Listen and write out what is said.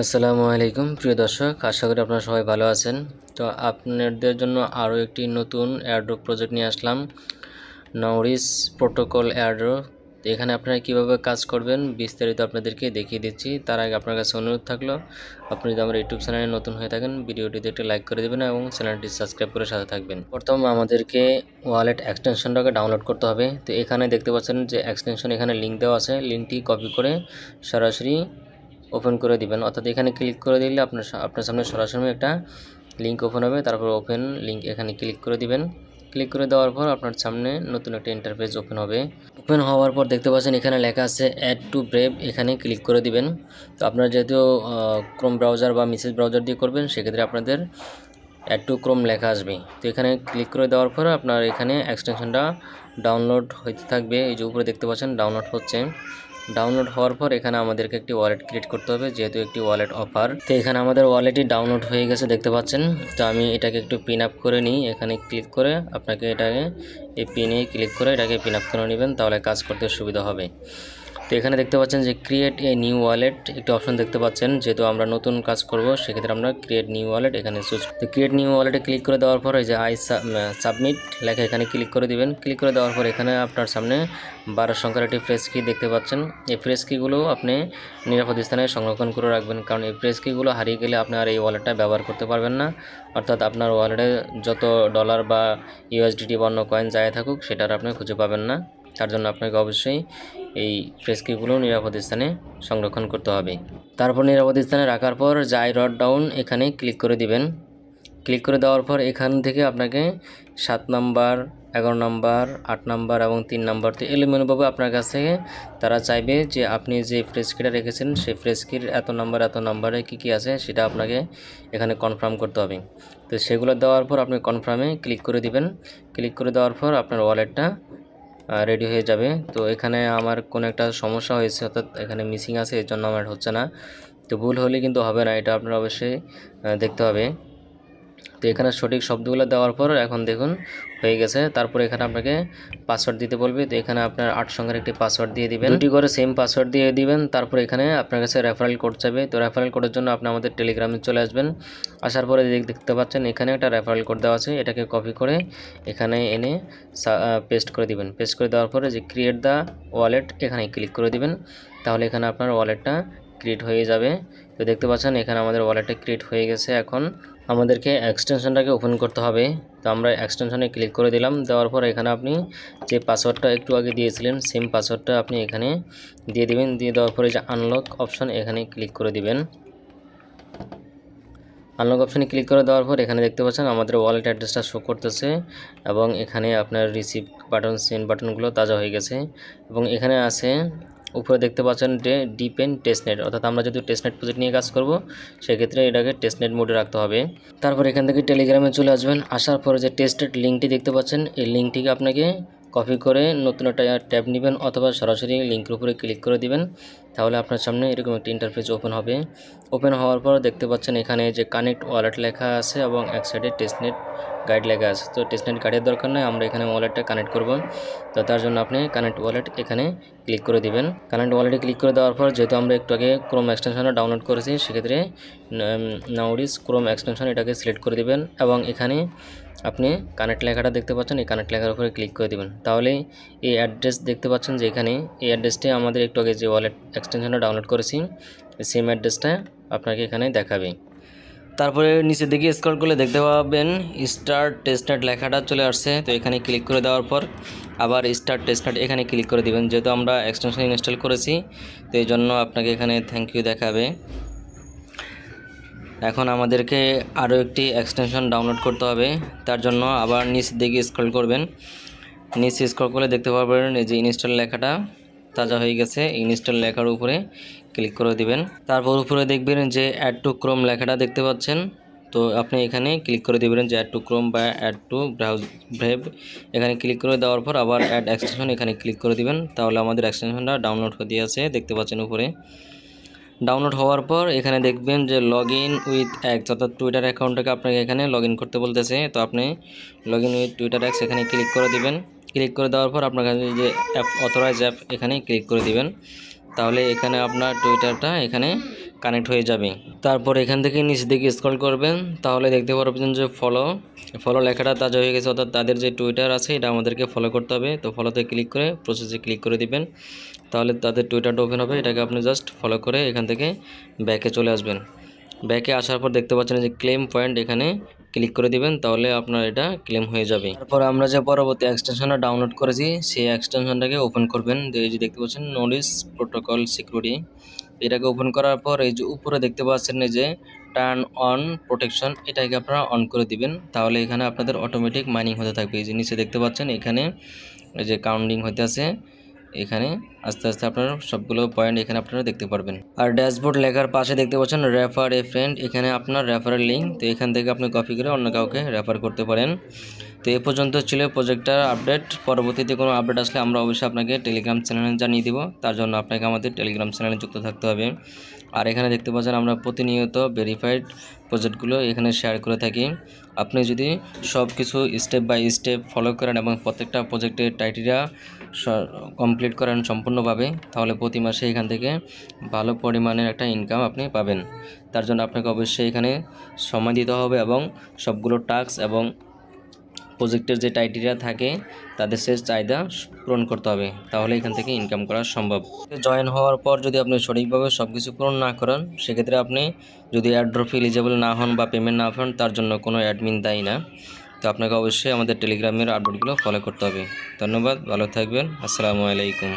আসসালামু আলাইকুম প্রিয় দর্শক, আশা করি আপনারা সবাই ভালো আছেন। তো আপনাদের জন্য আরও একটি নতুন এয়ারড্রপ প্রজেক্ট নিয়ে আসলাম, নাউরিস প্রোটোকল এয়ারড্রপ। তো এখানে আপনারা কীভাবে কাজ করবেন বিস্তারিত আপনাদেরকে দেখিয়ে দিচ্ছি। তার আগে আপনার কাছে অনুরোধ থাকলো, আপনি যদি আমার ইউটিউব চ্যানেলে নতুন হয়ে থাকেন ভিডিওটিতে একটি লাইক করে দেবেন এবং চ্যানেলটি সাবস্ক্রাইব করে সাথে থাকবেন। প্রথম আমাদেরকে ওয়ালেট এক্সটেনশনটাকে ডাউনলোড করতে হবে। তো এখানে দেখতে পাচ্ছেন যে এক্সটেনশন এখানে লিঙ্ক দেওয়া আছে, লিঙ্কটি কপি করে সরাসরি ওপেন করে দিবেন, অর্থাৎ এখানে ক্লিক করে দিলে আপনার সামনে সরাসরি একটা লিঙ্ক ওপেন হবে। তারপর ওপেন লিঙ্ক এখানে ক্লিক করে দিবেন। ক্লিক করে দেওয়ার পর আপনার সামনে নতুন একটা ইন্টারফেস ওপেন হবে। ওপেন হওয়ার পর দেখতে পাচ্ছেন এখানে লেখা আছে অ্যাড টু ব্রেভ, এখানে ক্লিক করে দিবেন। তো আপনারা যেহেতু ক্রোম ব্রাউজার বা মেসেজ ব্রাউজার দিয়ে করবেন, সেক্ষেত্রে আপনাদের অ্যাড টু ক্রোম লেখা আসবে। তো এখানে ক্লিক করে দেওয়ার পর আপনার এখানে এক্সটেনশনটা ডাউনলোড হতে থাকবে। এই যে উপরে দেখতে পাচ্ছেন ডাউনলোড হচ্ছে। ডাউনলোড হওয়ার পর এখানে আমাদেরকে একটি ওয়ালেট ক্রিয়েট করতে হবে, যেহেতু একটি ওয়ালেট অফার। তো এখানে আমাদের ওয়ালেটই ডাউনলোড হয়ে গেছে দেখতে পাচ্ছেন। তো আমি এটাকে একটু পিন আপ করে নিই। এখানে ক্লিক করে আপনাকে এটাকে এই পিনে ক্লিক করে এটাকে পিন আপ করে নেবেন, তাহলে কাজ করতে সুবিধা হবে। তো এখানে দেখতে পাচ্ছেন যে ক্রিয়েট এ নিউ ওয়ালেট একটি অপশন দেখতে পাচ্ছেন। যেহেতু আমরা নতুন কাজ করব, সেক্ষেত্রে আমরা ক্রিয়েট নিউ ওয়ালেট এখানে চুজ। তো ক্রিয়েট নিউ ওয়ালেটে ক্লিক করে দেওয়ার পর এই যে সাবমিট লেখা এখানে ক্লিক করে দিবেন। ক্লিক করে দেওয়ার পর এখানে আপনার সামনে 12 সংখ্যার একটি ফ্রেশ কি দেখতে পাচ্ছেন। এই ফ্রেশ কিগুলো আপনি নিরাপদ স্থানে সংরক্ষণ করে রাখবেন, কারণ এই ফ্রেশ কিগুলো হারিয়ে গেলে আপনার এই ওয়ালেটটা ব্যবহার করতে পারবেন না। অর্থাৎ আপনার ওয়ালেটে যত ডলার বা ইউএসডিটি বা অন্য কয়েন যায় থাকুক, সেটার আপনি খুঁজে পাবেন না। তার জন্য আপনাকে অবশ্যই এই ফ্রেশ কিগুলো নিরাপদ স্থানে সংরক্ষণ করতে হবে। তারপর নিরাপদ স্থানে রাখার পর যাই রড ডাউন এখানে ক্লিক করে দিবেন। ক্লিক করে দেওয়ার পর এখান থেকে আপনাকে 7 নাম্বার, 11 নাম্বার, 8 নাম্বার এবং 3 নাম্বার, তো এলোমেলোভাবে আপনার কাছ থেকে তারা চাইবে যে আপনি যে ফ্রেশ কিটা রেখেছেন সেই ফ্রেশ কির এত নাম্বারে কী আছে সেটা আপনাকে এখানে কনফার্ম করতে হবে। তো সেগুলো দেওয়ার পর আপনি কনফার্মে ক্লিক করে দিবেন। ক্লিক করে দেওয়ার পর আপনার ওয়ালেটটা রেডি হয়ে যাবে। তো এখানে আমার কোনো একটা সমস্যা হয়েছে, অর্থাৎ এখানে মিসিং আছে, এর জন্য আমার হচ্ছে না। তো ভুল হলে কিন্তু হবে না, এটা আপনার অবশ্যই দেখতে হবে। তো এখানে সঠিক শব্দগুলো দেওয়ার পর এখন দেখুন হয়ে গেছে। তারপর এখানে আপনাকে পাসওয়ার্ড দিতে বলবে। তো এখানে আপনার 8 সংখ্যার একটি পাসওয়ার্ড দিয়ে দিবেন, দুটি করে সেম পাসওয়ার্ড দিয়ে দিবেন। তারপর এখানে আপনার কাছে রেফারেল কোড চাইবে। তো রেফারেল কোডের জন্য আপনি আমাদের টেলিগ্রামে চলে আসবেন। আসার পরে দেখতে পাচ্ছেন এখানে একটা রেফারেল কোড দেওয়া আছে, এটাকে কপি করে এখানে এনে পেস্ট করে দিবেন। পেস্ট করে দেওয়ার পরে যে ক্রিয়েট দ্য ওয়ালেট এখানে ক্লিক করে দিবেন, তাহলে এখানে আপনার ওয়ালেটটা ক্রিয়েট হয়ে যাবে। তো দেখতে পাচ্ছেন এখানে আমাদের ওয়ালেটটা ক্রিয়েট হয়ে গেছে। এখন আমাদেরকে এক্সটেনশনটাকে ওপেন করতে হবে। তো আমরা এক্সটেনশনে ক্লিক করে দিলাম। দেওয়ার পর এখানে আপনি যে পাসওয়ার্ডটা একটু আগে দিয়েছিলেন সেম পাসওয়ার্ডটা আপনি এখানে দিয়ে দিবেন। দিয়ে দেওয়ার পরে যে আনলক অপশন এখানে ক্লিক করে দিবেন। আনলক অপশনে ক্লিক করে দেওয়ার পর এখানে দেখতে পাচ্ছেন আমাদের ওয়ালেট অ্যাড্রেসটা শো করতেছে এবং এখানে আপনার রিসিভ বাটন, সেন্ড বাটনগুলো তাজা হয়ে গেছে। এবং এখানে আছে উপরে দেখতে পাচ্ছেন যে ডিপেন্ড টেস্টনেট, অর্থাৎ আমরা যদি টেস্টনেট প্রজেক্ট নিয়ে কাজ করব, সেক্ষেত্রে এটাকে টেস্টনেট মোডে রাখতে হবে। তারপর এখান থেকে টেলিগ্রামে চলে আসবেন। আসার পরে যে টেস্টেড লিঙ্কটি দেখতে পাচ্ছেন, এই লিঙ্কটিকে আপনাকে কপি করে নতুন একটা ট্যাব নেবেন অথবা সরাসরি লিঙ্কের উপরে ক্লিক করে দিবেন, তাহলে আপনার সামনে এরকম একটি ইন্টারফেস ওপেন হবে। ওপেন হওয়ার পর দেখতে পাচ্ছেন এখানে যে কানেক্ট ওয়ালেট লেখা আছে এবং এক সাইডে টেস্টনেট গাইড লেখা আছে। তো টেস্টনেট গাইডের দরকার নেই, আমরা এখানে ওয়ালেটটা কানেক্ট করব। তো তার জন্য আপনি কানেক্ট ওয়ালেট এখানে ক্লিক করে দিবেন। কানেক্ট ওয়ালেটে ক্লিক করে দেওয়ার পর যেহেতু আমরা একটু আগে ক্রোম এক্সটেনশনটা ডাউনলোড করেছি, সেক্ষেত্রে নাউরিস ক্রোম এক্সটেনশন এটাকে সিলেক্ট করে দিবেন এবং এখানে আপনি কানেক্ট লেখাটা দেখতে পাচ্ছেন, এই কানেক্ট লেখার উপরে ক্লিক করে দিবেন। তাহলে এই অ্যাড্রেস দেখতে পাচ্ছেন যে এখানে এই অ্যাড্রেসটাই আমাদের একটু আগে যে ওয়ালেট এক্সটেনশনটা ডাউনলোড করেছি সেম অ্যাড্রেসটা আপনাকে এখানে দেখাবে। তারপরে নিচের দিকে স্ক্রল করলে দেখতে পাবেন স্টার্ট টেস্টনেট লেখাটা চলে আসছে। তো এখানে ক্লিক করে দেওয়ার পর আবার স্টার্ট টেস্টনেট এখানে ক্লিক করে দিবেন। যেহেতু আমরা এক্সটেনশন ইনস্টল করেছি, তো এই জন্য আপনাকে এখানে থ্যাংক ইউ দেখাবে। এখন আমাদেরকে আরও একটি এক্সটেনশন ডাউনলোড করতে হবে। তার জন্য আবার নিচের দিকে স্ক্রল করবেন। নিচে স্ক্রল করলে দেখতে পাবেন এই যে ইনস্টল লেখাটা তাজা হয়ে গেছে। ইনস্টল লেখার উপরে ক্লিক করে দিবেন। তারপর উপরে দেখবেন যে অ্যাড টু ক্রোম লেখাটা দেখতে পাচ্ছেন। তো আপনি এখানে ক্লিক করে দেবেন যে অ্যাড টু ক্রোম বা অ্যাড টু ব্রেভ, এখানে ক্লিক করে দেওয়ার পর আবার অ্যাড এক্সটেনশন এখানে ক্লিক করে দিবেন। তাহলে আমাদের এক্সটেনশনটা ডাউনলোড হয়ে আছে দেখতে পাচ্ছেন উপরে। ডাউনলোড হওয়ার পর এখানে দেখবেন যে লগ ইন উইথ এক্স, অর্থাৎ টুইটার অ্যাকাউন্টটাকে আপনাকে এখানে লগ ইন করতে বলতেছে। তো আপনি log in with Twitter x এখানে ক্লিক করে দিবেন। ক্লিক করে দেওয়ার পর আপনার কাছে যে অ্যাপ অথরাইজ অ্যাপ এখানে ক্লিক করে দিবেন। তাহলে এখানে আপনার টুইটারটা এখানে কানেক্ট হয়ে যাবে। তারপর এখান থেকে নিচে দিকে স্ক্রল করবেন, তাহলে দেখতে পারবেন যে ফলো লেখাটা তাজা হয়ে গেছে, অর্থাৎ তাদের যে টুইটার আছে এটা আমাদেরকে ফলো করতে হবে। তো ফলোতে ক্লিক করে প্রসেসে ক্লিক করে দিবেন, তাহলে তাদের টুইটারটা ওপেন হবে। এটাকে আপনি জাস্ট ফলো করে এখান থেকে ব্যাকে চলে আসবেন। ব্যাকে আসার পর দেখতে পাচ্ছেন যে ক্লেম পয়েন্ট, এখানে ক্লিক করে দিবেন, তাহলে আপনার এটা ক্লেম হয়ে যাবে। তারপর আমরা যে পরবর্তী এক্সটেনশনটা ডাউনলোড করেছি সেই এক্সটেনশনটাকে ওপেন করবেন। এই যে দেখতে পাচ্ছেন নোরিস প্রোটোকল সিকিউরিটি, এটাকে ওপেন করার পর এই যে উপরে দেখতে পাচ্ছেন এই যে টার্ন অন প্রোটেকশন, এটাকে আপনারা অন করে দিবেন, তাহলে এখানে আপনাদের অটোমেটিক মাইনিং হতে থাকবে। এই যে নিচে দেখতে পাচ্ছেন এখানে এই যে কাউন্টিং হতে আছে, এখানে আস্তে আস্তে আপনারা সবগুলো পয়েন্ট এখানে আপনারা দেখতে পারবেন। আর ড্যাশবোর্ড লেখার পাশে দেখতে পাচ্ছেন রেফার এ ফ্রেন্ড, এখানে আপনার রেফারের লিঙ্ক, তো এখান থেকে আপনি কপি করে অন্য কাউকে রেফার করতে পারেন। তো এ পর্যন্ত ছিল প্রজেক্টটার আপডেট। পরবর্তীতে কোনো আপডেট আসলে আমরা অবশ্যই আপনাকে টেলিগ্রাম চ্যানেলে জানিয়ে দিব, তার জন্য আপনাকে আমাদের টেলিগ্রাম চ্যানেলে যুক্ত থাকতে হবে। আর এখানে দেখতে পাচ্ছেন আমরা প্রতিনিয়ত ভেরিফাইড প্রজেক্টগুলো এখানে শেয়ার করে থাকি। আপনি যদি সব কিছু স্টেপ বাই স্টেপ ফলো করেন এবং প্রত্যেকটা প্রজেক্টের ক্রাইটেরিয়া কমপ্লিট করেন সম্পূর্ণভাবে, তাহলে প্রতি মাসে এখান থেকে ভালো পরিমাণের একটা ইনকাম আপনি পাবেন। তার জন্য আপনাকে অবশ্যই এখানে সময় দিতে হবে এবং সবগুলো টাস্ক এবং প্রজেক্টের যে ক্রাইটেরিয়া থাকে তাদের সে চাহিদা পূরণ করতে হবে, তাহলে এখান থেকে ইনকাম করা সম্ভব। জয়েন হওয়ার পর যদি আপনি সঠিকভাবে সব কিছু পূরণ না করেন, সেক্ষেত্রে আপনি যদি এয়ারড্রপ এলিজিবল না হন বা পেমেন্ট না পান, তার জন্য কোনো অ্যাডমিন দায়ী না। তো আপনাকে অবশ্যই আমাদের টেলিগ্রামের আপডেটগুলো ফলো করতে হবে। ধন্যবাদ, ভালো থাকবেন, আসসালামু আলাইকুম।